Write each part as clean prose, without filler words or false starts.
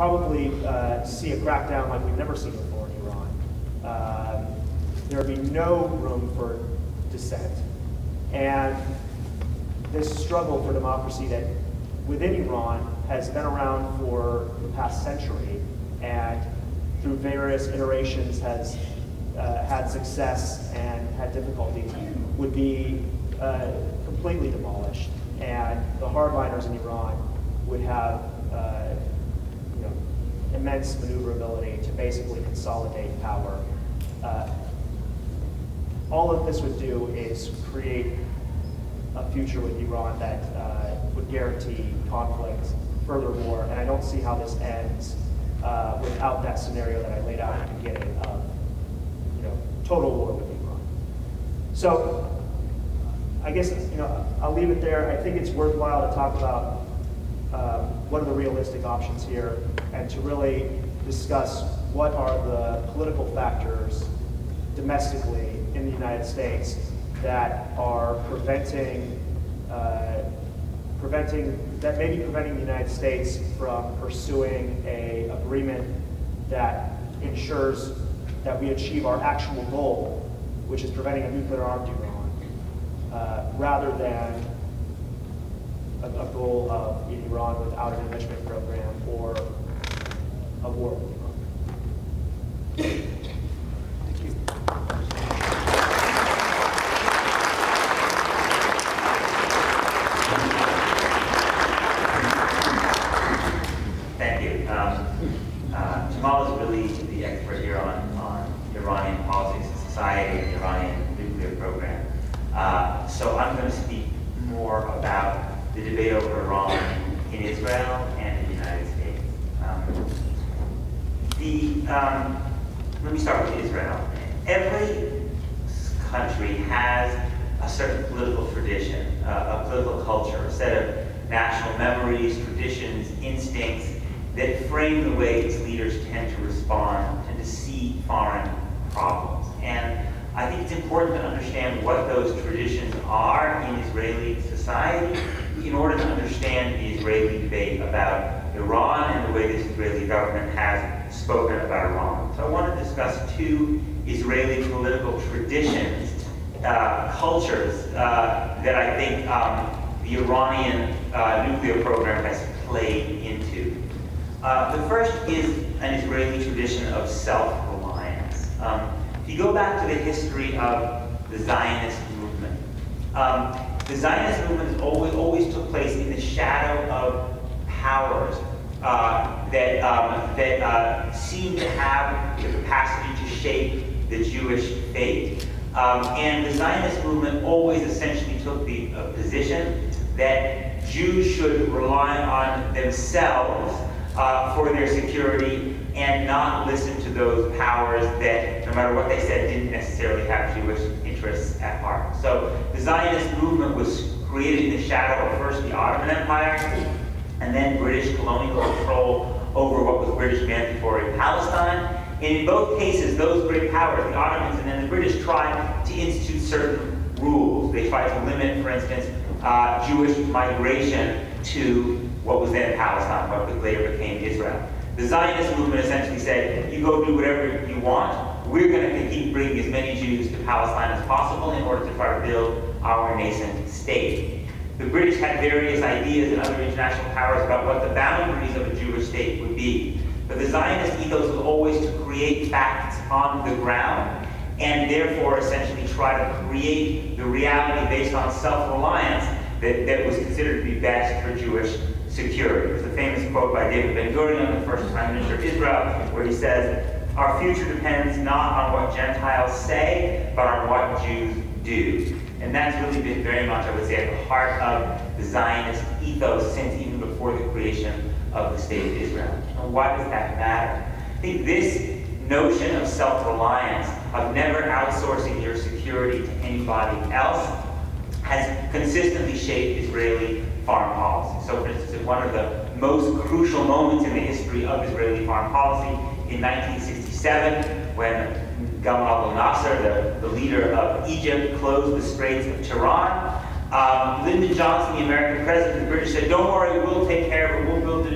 probably see a crackdown like we've never seen before in Iran. There would be no room for dissent. And this struggle for democracy that within Iran has been around for the past century and through various iterations has had success and had difficulty would be completely demolished. And the hardliners in Iran would have immense maneuverability to basically consolidate power. All of this would do is create a future with Iran that would guarantee conflict furthermore, and I don't see how this ends without that scenario that I laid out at the beginning of total war with Iran. So I guess I'll leave it there. I think it's worthwhile to talk about what are the realistic options here and to really discuss what are the political factors domestically in the United States that are preventing that may be preventing the United States from pursuing an agreement that ensures that we achieve our actual goal, which is preventing a nuclear armed Iran, rather than a goal of Iran without an enrichment program or a war with Iran. Thank you. Thank you. Jamal is really the expert here on Iranian politics and society and the Iranian nuclear program. So I'm going to speak more about the debate over Iran in Israel and in the United States. Let me start with Israel. Every country has a certain political tradition, a political culture, a set of national memories, traditions, instincts that frame the way its leaders tend to respond and to see foreign problems. And I think it's important to understand what those traditions are in Israeli society in order to understand the Israeli debate about Iran and the way this Israeli government has spoken about Iran. So I want to discuss two Israeli political traditions, cultures that I think the Iranian nuclear program has played into. The first is an Israeli tradition of self-reliance. If you go back to the history of the Zionist movement, the Zionist movement always took place in the shadow of powers that seemed to have the capacity to shape the Jewish fate. And the Zionist movement always essentially took the position that Jews should rely on themselves for their security and not listen to those powers that, no matter what they said, didn't necessarily have Jewish interests at heart. So the Zionist movement was created in the shadow of first the Ottoman Empire and then British colonial control over what was British mandatory Palestine. And in both cases, those great powers, the Ottomans and then the British, tried to institute certain rules. They tried to limit, for instance, Jewish migration to what was then Palestine, what later became Israel. The Zionist movement essentially said, you go do whatever you want. We're going to keep bringing as many Jews to Palestine as possible in order to try to build our nascent state. The British had various ideas and other international powers about what the boundaries of a Jewish state would be. But the Zionist ethos was always to create facts on the ground and therefore essentially try to create the reality based on self-reliance that was considered to be best for Jewish security. There's a famous quote by David Ben-Gurion, the first Prime Minister of Israel, where he says, "Our future depends not on what Gentiles say, but on what Jews do." And that's really been very much, I would say, at the heart of the Zionist ethos since even before the creation of the State of Israel. And why does that matter? I think this notion of self-reliance, of never outsourcing your security to anybody else, has consistently shaped Israeli foreign policy. So, for instance, at one of the most crucial moments in the history of Israeli foreign policy, in 1967, when Gamal Abdel Nasser, the leader of Egypt, closed the Straits of Tiran, Lyndon Johnson, the American president, the British said, "Don't worry, we'll take care of it. We'll build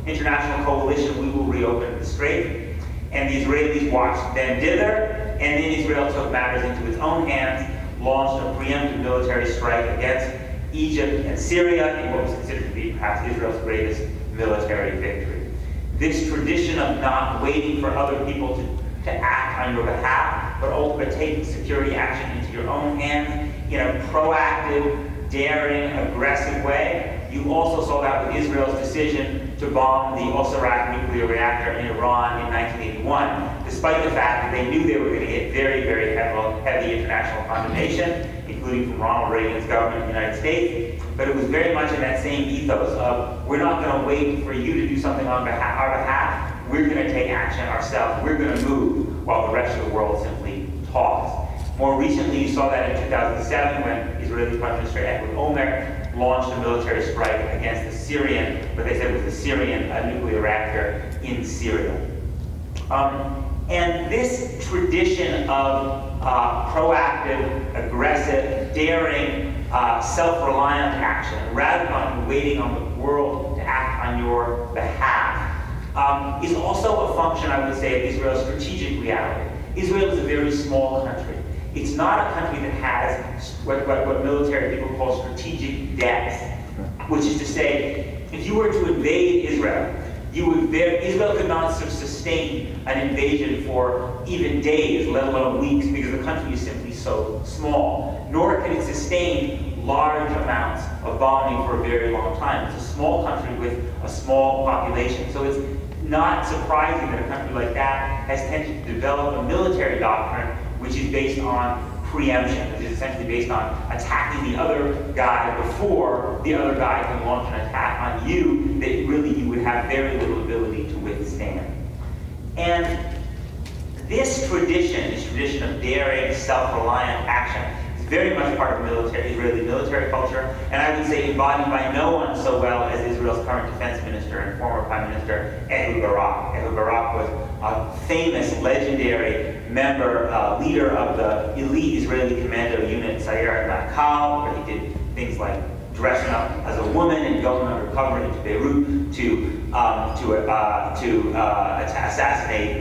international coalition, we will reopen the strait. And the Israelis watched them dither, and then Israel took matters into its own hands, launched a preemptive military strike against Egypt and Syria in what was considered to be perhaps Israel's greatest military victory. This tradition of not waiting for other people to act on your behalf, but taking security action into your own hands in a proactive, daring, aggressive way. You also saw that with Israel's decision to bomb the Osirak nuclear reactor in Iran in 1981, despite the fact that they knew they were going to get very, very heavy international condemnation, including from Ronald Reagan's government in the United States. But it was very much in that same ethos of, we're not going to wait for you to do something on our behalf. We're going to take action ourselves. We're going to move while the rest of the world simply talks. More recently, you saw that in 2007 when Israeli Prime Minister Ehud Olmert launched a military strike against the Syrian, what they said was the Syrian nuclear reactor in Syria. And this tradition of proactive, aggressive, daring, self-reliant action, rather than waiting on the world to act on your behalf, is also a function, I would say, of Israel's strategic reality. Israel is a very small country. It's not a country that has what military people call strategic depth, which is to say, if you were to invade Israel, Israel could not sustain an invasion for even days, let alone weeks, because the country is simply so small. Nor can it sustain large amounts of bombing for a very long time. It's a small country with a small population. So it's not surprising that a country like that has tended to develop a military doctrine which is based on preemption, which is essentially based on attacking the other guy before the other guy can launch an attack on you that really you would have very little ability to withstand. And this tradition of daring, self-reliant action is very much part of Israeli military culture, and I would say embodied by no one so well as Israel's current defense minister and former prime minister, Ehud Barak. Ehud Barak was a famous, legendary leader of the elite Israeli commando unit, Sayerat Matkal, where he did things like dressing up as a woman and going undercover into Beirut to assassinate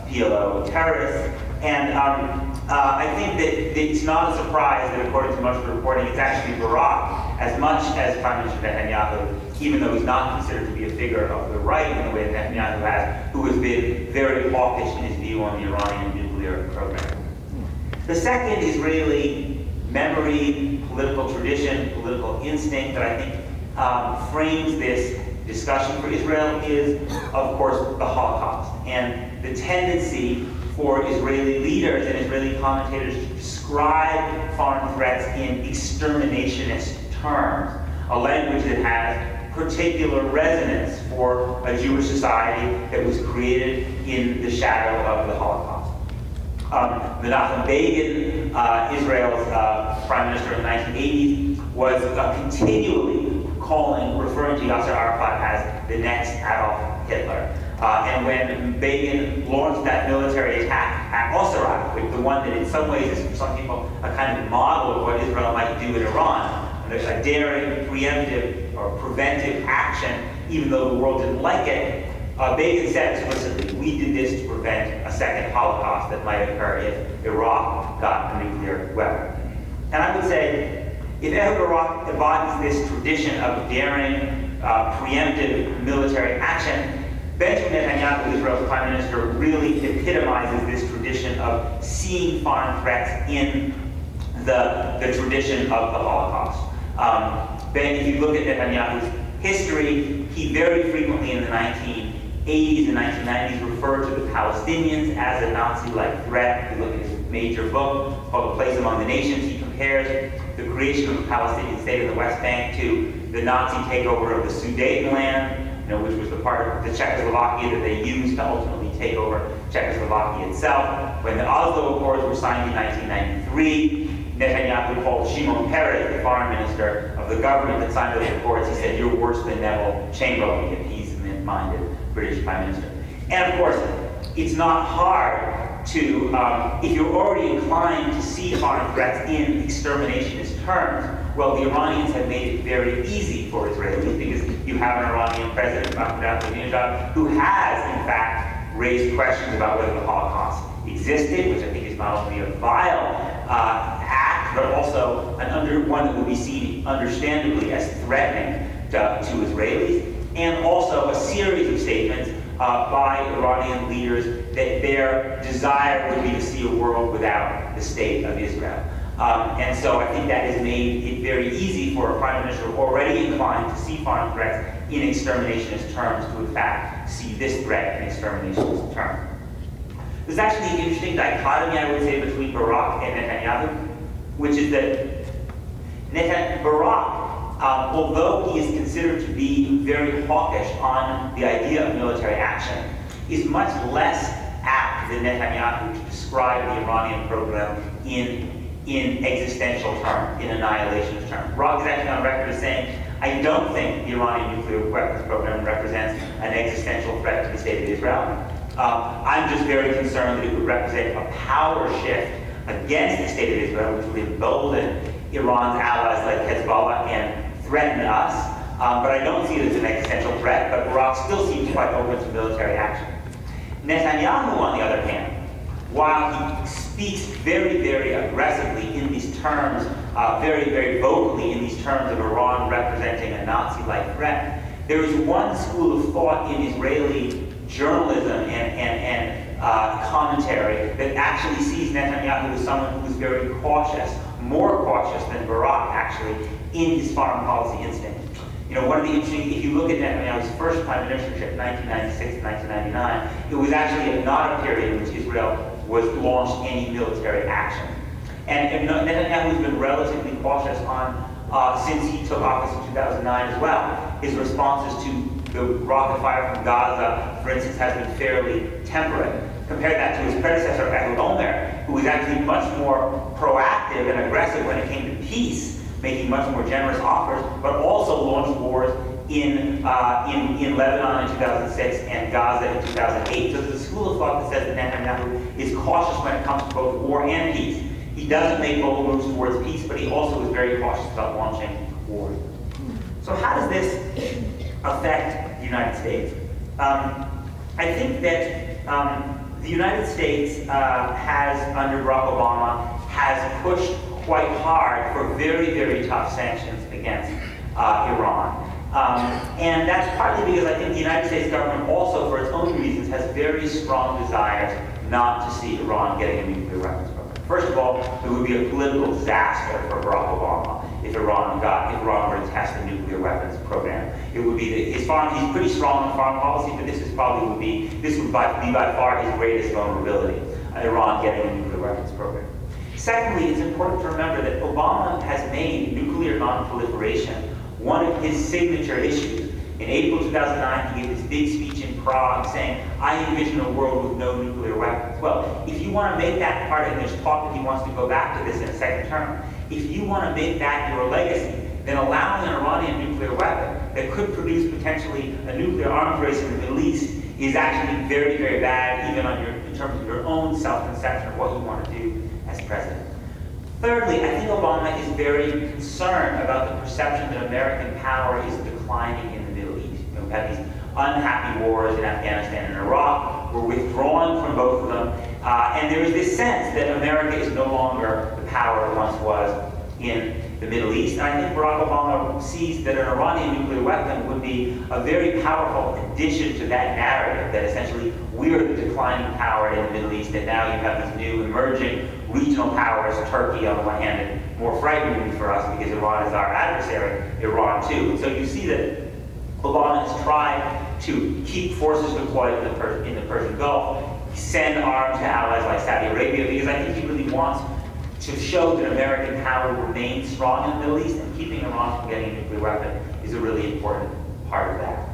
PLO terrorists. And I think that it's not a surprise that, according to most of the reporting, it's actually Barak, as much as Prime Minister Netanyahu, even though he's not considered to be a figure of the right in the way that Netanyahu has, who has been very hawkish in his view on the Iranian nuclear program. The second Israeli memory, political tradition, political instinct that I think frames this discussion for Israel is, of course, the Holocaust, and the tendency for Israeli leaders and Israeli commentators to describe foreign threats in exterminationist terms, a language that has particular resonance for a Jewish society that was created in the shadow of the Holocaust. Menachem Begin, Israel's prime minister in the 1980s, was continually referring to Yasser Arafat as the next Adolf Hitler. And when Begin launched that military attack at Osirak, the one that in some ways is for some people a kind of model of what Israel might do in Iran, there's a daring, preemptive, or preventive action, even though the world didn't like it, Begin said explicitly, we did this to prevent a second Holocaust that might occur if Iraq got a nuclear weapon. And I would say, if Ehud Barak embodies this tradition of daring, preemptive military action, Benjamin Netanyahu, Israel's prime minister, really epitomizes this tradition of seeing foreign threats in the tradition of the Holocaust. If you look at Netanyahu's history, he very frequently in the 1980s and 1990s referred to the Palestinians as a Nazi-like threat. If you look at his major book called A Place Among the Nations, he compares the creation of the Palestinian state in the West Bank to the Nazi takeover of the Sudetenland, which was the part of the Czechoslovakia that they used to ultimately take over Czechoslovakia itself. When the Oslo Accords were signed in 1993, Netanyahu called Shimon Peres, the foreign minister of the government that signed those accords. He said, "You're worse than Neville Chamberlain," a peace-minded British prime minister. And of course, it's not hard to, if you're already inclined to see foreign threats in exterminationist terms, well, the Iranians have made it very easy for Israelis because you have an Iranian president, Mahmoud Ahmadinejad, who has, in fact, raised questions about whether the Holocaust existed, which I think is not only a vile act, but also one that would be seen, understandably, as threatening to Israelis, and also a series of statements by Iranian leaders that their desire would be to see a world without the state of Israel. And so I think that has made it very easy for a prime minister already inclined to see foreign threats in exterminationist terms to, in fact, see this threat in exterminationist terms. There's actually an interesting dichotomy, I would say, between Barak and Netanyahu, which is that Barak, although he is considered to be very hawkish on the idea of military action, is much less apt than Netanyahu to describe the Iranian program in existential terms, in annihilationist terms. Barak is actually on record as saying, I don't think the Iranian nuclear weapons program represents an existential threat to the state of Israel. I'm just very concerned that it would represent a power shift against the state of Israel, which would embolden Iran's allies like Hezbollah and threaten us. But I don't see it as an existential threat, but Barak still seems quite open to military action. Netanyahu, on the other hand, while he speaks very, very aggressively in these terms, very, very vocally in these terms of Iran representing a Nazi-like threat, there is one school of thought in Israeli journalism and commentary that actually sees Netanyahu as someone who is very cautious, more cautious than Barak actually, in his foreign policy instinct. You know, one of the interesting, if you look at Netanyahu's first prime ministership, 1996 to 1999, it was actually not a period in which Israel was launched any military action. And Netanyahu has been relatively cautious on, since he took office in 2009 as well. His responses to the rocket fire from Gaza, for instance, has been fairly temperate. Compare that to his predecessor, Ehud Olmert, who was actually much more proactive and aggressive when it came to peace, making much more generous offers, but also launched wars in Lebanon in 2006 and Gaza in 2008. So there's a school of thought that says that Netanyahu is cautious when it comes to both war and peace. He doesn't make bold moves towards peace, but he also is very cautious about launching wars. So how does this affect the United States? I think that the United States has, under Barack Obama, has pushed quite hard for very, very tough sanctions against Iran. And that's partly because I think the United States government also, for its own reasons, has very strong desires not to see Iran getting a nuclear weapons program. First of all, it would be a political disaster for Barack Obama if Iran were to test the nuclear weapons program. It would be he's pretty strong on foreign policy, but this would be by far his greatest vulnerability, Iran getting a nuclear weapons program. Secondly, it's important to remember that Obama has made nuclear non-proliferation one of his signature issues. In April 2009, he gave this big speech in Prague saying, I envision a world with no nuclear weapons. Well, if you want to make that part, and there's talk that he wants to go back to this in a second term, if you want to make that your legacy, then allowing an Iranian nuclear weapon that could produce potentially a nuclear arms race in the Middle East is actually very, very bad, even in terms of your own self-conception of what you want to do as president. Thirdly, I think Obama is very concerned about the perception that American power is declining in the Middle East. You know, we've had these unhappy wars in Afghanistan and Iraq. We're withdrawing from both of them. And there is this sense that America is no longer the power it once was in the Middle East. And I think Barack Obama sees that an Iranian nuclear weapon would be a very powerful addition to that narrative, that essentially we're the declining power in the Middle East, and now you have these new emerging regional powers, Turkey on the one hand, and more frighteningly for us because Iran is our adversary, Iran too. And so you see that Obama has tried to keep forces deployed in the Persian Gulf, send arms to allies like Saudi Arabia, because I think he really wants to show that American power remains strong in the Middle East, and keeping Iran from getting a nuclear weapon is a really important part of that.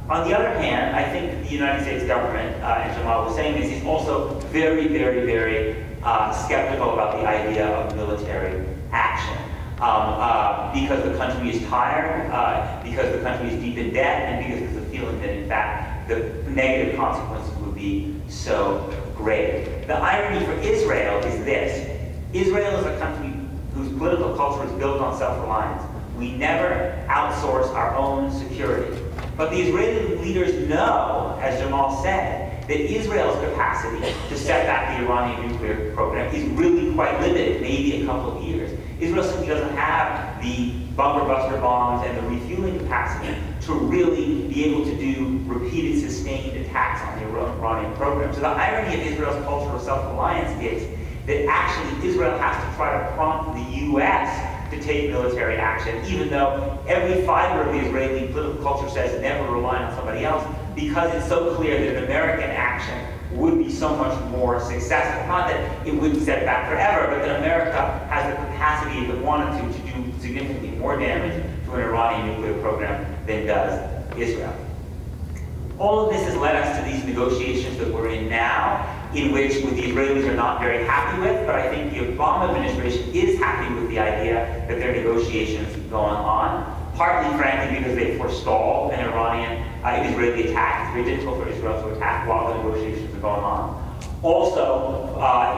On the other hand, I think that the United States government, and Jamal was saying this, is also very, very, very skeptical about the idea of military action. Because the country is tired, because the country is deep in debt, and because there's a feeling that, in fact, the negative consequences would be so great. The irony for Israel is this. Israel is a country whose political culture is built on self-reliance. We never outsource our own security. But the Israeli leaders know, as Jamal said, that Israel's capacity to set back the Iranian nuclear program is really quite limited, maybe a couple of years. Israel simply doesn't have the bunker buster bombs and the refueling capacity to really be able to do repeated sustained attacks on the Iranian program. So the irony of Israel's culture of self-reliance is that actually Israel has to try to prompt the U.S. to take military action, even though every fiber of the Israeli political culture says never rely on somebody else, because it's so clear that an American action would be so much more successful. Not that it wouldn't set it back forever, but that America has the capacity, if it wanted to do significantly more damage to an Iranian nuclear program than does Israel. All of this has led us to these negotiations that we're in now, in which the Israelis are not very happy with, but I think the Obama administration is happy with the idea that there are negotiations going on, partly, frankly, because they forestalled an Israeli attack. It's very difficult for Israel to attack while the negotiations are going on. Also,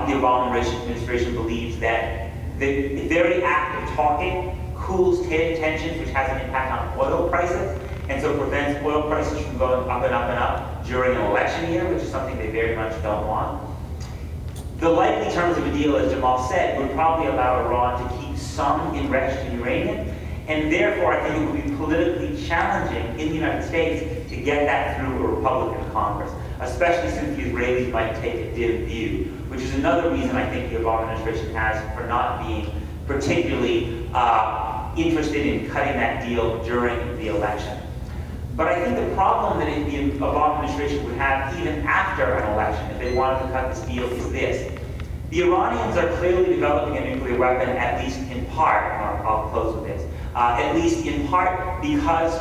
the Obama administration believes that the very act of talking cools tensions, which has an impact on oil prices, and so prevents oil prices from going up and up and up during an election year, which is something they very much don't want. The likely terms of a deal, as Jamal said, would probably allow Iran to keep some enriched uranium, and therefore I think it would be politically challenging in the United States to get that through a Republican Congress, especially since the Israelis might take a dim view, which is another reason I think the Obama administration has for not being particularly interested in cutting that deal during the election. But I think the problem that the Obama administration would have even after an election, if they wanted to cut this deal, is this. The Iranians are clearly developing a nuclear weapon, at least in part, and I'll close with this, at least in part because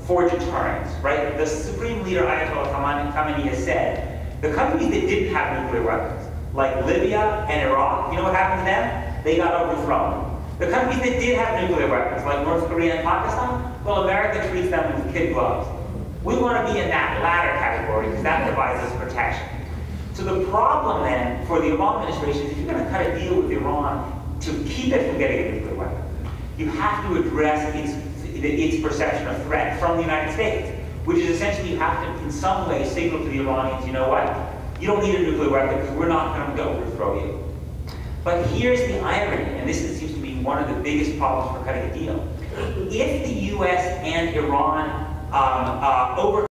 for deterrence, right? The Supreme Leader, Ayatollah Khamenei, has said, the countries that didn't have nuclear weapons, like Libya and Iraq, you know what happened to them? They got overthrown. The countries that did have nuclear weapons, like North Korea and Pakistan, well, America treats them with kid gloves. We want to be in that latter category because that provides us protection. So the problem then for the Obama administration is if you're going to cut a deal with Iran to keep it from getting a nuclear weapon, you have to address its perception of threat from the United States, which is essentially you have to in some way signal to the Iranians, you know what, you don't need a nuclear weapon because we're not going to overthrow you. But here's the irony, and this seems to be one of the biggest problems for cutting a deal. If the U.S. and Iran overcome